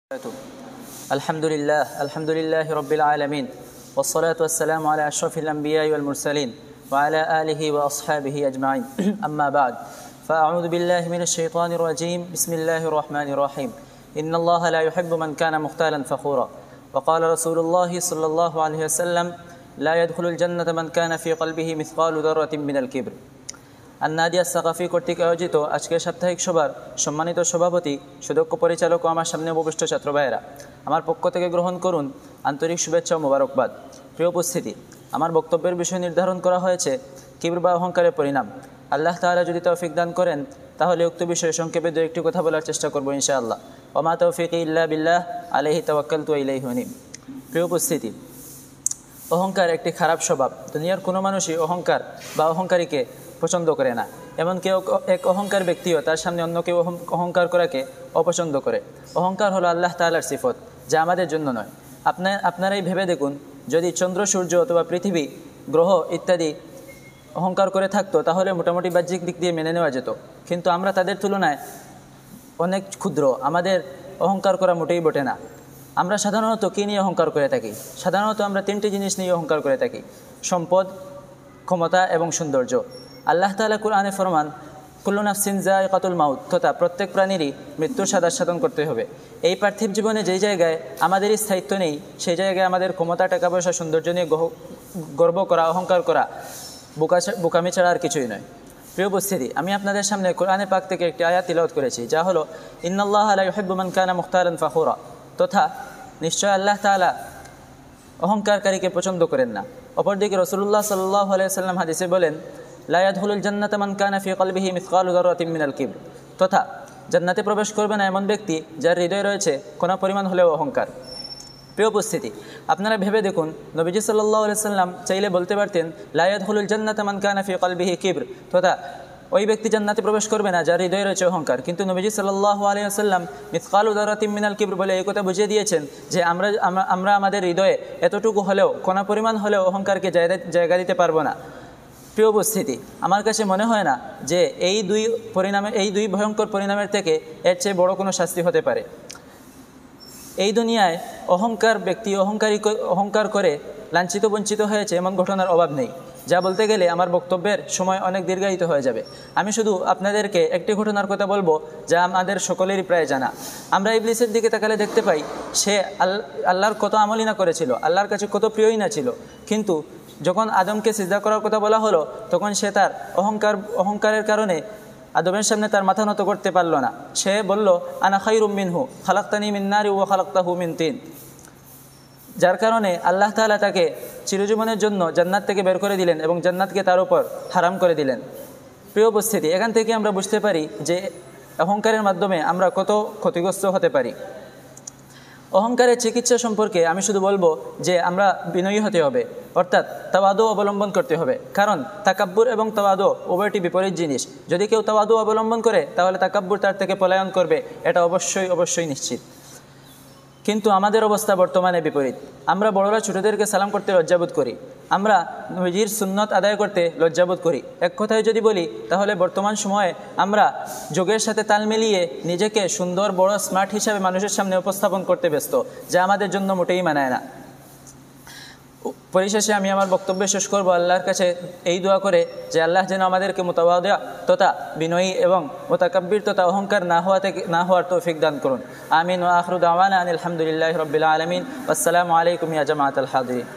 الحمد لله رب العالمين والصلاة والسلام على أشرف الأنبياء والمرسلين وعلى آله وأصحابه أجمعين أما بعد فأعوذ بالله من الشيطان الرجيم بسم الله الرحمن الرحيم إن الله لا يحب من كان مختالا فخورا وقال رسول الله صلى الله عليه وسلم لا يدخل الجنة من كان في قلبه مثقال ذرة من الكبر। আন্নাদিয়া সাকাফি কর্তৃক আয়োজিত আজকের সাপ্তাহিক সভার সম্মানিত সভাপতি, সুদক্ষ পরিচালক ও আমার সামনে উপবিষ্ট ছাত্র ভাইয়েরা, আমার পক্ষ থেকে গ্রহণ করুন আন্তরিক শুভেচ্ছা ও মোবারকবাদ। প্রিয় উপস্থিতি, আমার বক্তব্যের বিষয় নির্ধারণ করা হয়েছে কিবর বা অহংকারের পরিণাম। আল্লাহ তাআলা যদি তৌফিক দান করেন তাহলে উক্ত বিষয়ে সংক্ষেপে দু একটি কথা বলার চেষ্টা করব ইনশাআল্লাহ। ওয়া মা তৌফিকি ইল্লা বিল্লাহ আলাইহি তাওয়াক্কালতু ওয়া ইলাইহি উনীব। প্রিয় উপস্থিতি, অহংকার একটি খারাপ স্বভাব। দুনিয়ার কোনো মানুষই অহংকার বা অহংকারীকে পছন্দ করে না। এমনকি এক অহংকার ব্যক্তিও তার সামনে অন্য কেউ অহংকার করাকে অপছন্দ করে। অহংকার হলো আল্লাহ তাআলার সিফত, যা আমাদের জন্য নয়। আপনারাই ভেবে দেখুন, যদি চন্দ্র, সূর্য অথবা পৃথিবী, গ্রহ ইত্যাদি অহংকার করে থাকতো তাহলে মোটামুটি বাহ্যিক দিক দিয়ে মেনে নেওয়া যেত, কিন্তু আমরা তাদের তুলনায় অনেক ক্ষুদ্র। আমাদের অহংকার করা মোটেই বটে না। আমরা সাধারণত কী নিয়ে অহংকার করে থাকি? সাধারণত আমরা তিনটি জিনিস নিয়ে অহংকার করে থাকি: সম্পদ, ক্ষমতা এবং সৌন্দর্য। আল্লাহ তাআলা কুরআনে ফরমান, কুল্লু নাফসিন যায়িকাতুল মাউত, তথা প্রত্যেক প্রাণীরই মৃত্যুর স্বাদ আস্বাদন করতে হবে। এই পার্থিব জীবনে যেই জায়গায় আমাদেরই স্থায়িত্ব নেই, সেই জায়গায় আমাদের ক্ষমতা, টাকা পয়সা, সৌন্দর্য নিয়ে গর্ব করা, অহংকার করা বোকামি ছাড়া আর কিছুই নয়। প্রিয় উপস্থিতি, আমি আপনাদের সামনে কোরআনে পাক থেকে একটি আয়াত তিলাওয়াত করেছি, যা হলো ইন্নাল্লাহা লা ইউহিব্বু মান কানা মুখতালান ফাখুরা, তথা নিশ্চয় আল্লাহ তাআলা অহংকারকারীকে পছন্দ করেন না। অপরদিকে রাসূলুল্লাহ সাল্লাল্লাহু আলাইহি ওয়াসাল্লাম হাদিসে বলেন, লা ইয়াদখুলুল জান্নাতা মান কানা ফি কলবিহি মিসকালু যাররাতিন মিনাল কিবর, তথা জান্নাতে প্রবেশ করবে না এমন ব্যক্তি যার হৃদয়ে রয়েছে কোনো পরিমাণ হলেও অহংকার। প্রিয় উপস্থিতি, আপনারা ভেবে দেখুন, নবীজি সাল্লাল্লাহু আলাইহি ওয়াসাল্লাম চাইলে বলতে পারতেন লা ইয়াদখুলুল জান্নাতা মান কানা ফি কলবিহি কিবর, তথা ওই ব্যক্তি জান্নাতে প্রবেশ করবে না যার হৃদয়ে রয়েছে অহংকার। কিন্তু নবীজি সাল্লাল্লাহু আলাইহি ওয়াসাল্লাম মিসকালু যাররাতিন মিনাল কিবর বলে এই কথা বুঝিয়ে দিয়েছেন যে আমরা আমাদের হৃদয়ে এতটুকু হলেও, কোনো পরিমাণ হলেও অহংকারকে জায়গা দিতে পারবো না। প্রিয় উপস্থিতি, আমার কাছে মনে হয় না যে এই দুই ভয়ঙ্কর পরিণামের থেকে এর চেয়ে বড় কোনো শাস্তি হতে পারে। এই দুনিয়ায় অহংকার ব্যক্তি অহংকার করে লাঞ্ছিত বঞ্চিত হয়েছে এমন ঘটনার অভাব নেই, যা বলতে গেলে আমার বক্তব্যের সময় অনেক দীর্ঘায়িত হয়ে যাবে। আমি শুধু আপনাদেরকে একটি ঘটনার কথা বলবো, যা আমাদের সকলেরই প্রায় জানা। আমরা ইবলিসের দিকে তাকালে দেখতে পাই, সে আল্লাহর কত আমলই না করেছিল, আল্লাহর কাছে কত প্রিয়ই না ছিল, কিন্তু যখন আদমকে সিজদা করার কথা বলা হলো তখন সে তার অহংকারের কারণে আদমের সামনে তার মাথা নত করতে পারল না। সে বলল, আনা খায়রুম মিনহু খালাকতানি মিন নারি ওয়া খালাকতাহু মিন তিন, যার কারণে আল্লাহ তাআলা তাকে চিরজীবনের জন্য জান্নাত থেকে বের করে দিলেন এবং জান্নাতকে তার উপর হারাম করে দিলেন। প্রিয় উপস্থিতি, এখান থেকে আমরা বুঝতে পারি যে অহংকারের মাধ্যমে আমরা কত ক্ষতিগ্রস্ত হতে পারি। অহংকারের চিকিৎসা সম্পর্কে আমি শুধু বলবো যে আমরা বিনয়ী হতে হবে, অর্থাৎ তাওয়াদু অবলম্বন করতে হবে। কারণ তাকাব্বুর এবং তাওয়াদু উভয়টি বিপরীত জিনিস। যদি কেউ তাওয়াদু অবলম্বন করে তাহলে তাকাব্বুর তার থেকে পলায়ন করবে, এটা অবশ্যই নিশ্চিত। কিন্তু আমাদের অবস্থা বর্তমানে বিপরীত। আমরা বড়রা ছোটদেরকে সালাম করতে লজ্জাবোধ করি, আমরা নবীজির সুন্নত আদায় করতে লজ্জাবোধ করি। এক কথায় যদি বলি তাহলে বর্তমান সময়ে আমরা যুগের সাথে তাল মিলিয়ে নিজেকে সুন্দর, বড়, স্মার্ট হিসাবে মানুষের সামনে উপস্থাপন করতে ব্যস্ত, যা আমাদের জন্য মোটেই মানায় না। পরিশেষে আমি আমার বক্তব্য শেষ করব আল্লাহর কাছে এই দোয়া করে যে আল্লাহ যেন আমাদেরকে মুতাওয়াদি তথা বিনয়ী এবং মুতাকাব্বির তথা অহংকার না হওয়ার তৌফিক দান করুন। আমিন ওয়া আখিরু দাওয়ানা আনিল হামদুলিল্লাহি রাব্বিল আলামিন। আসসালামু আলাইকুম ইয়া জামাআতাল হাদিরিন।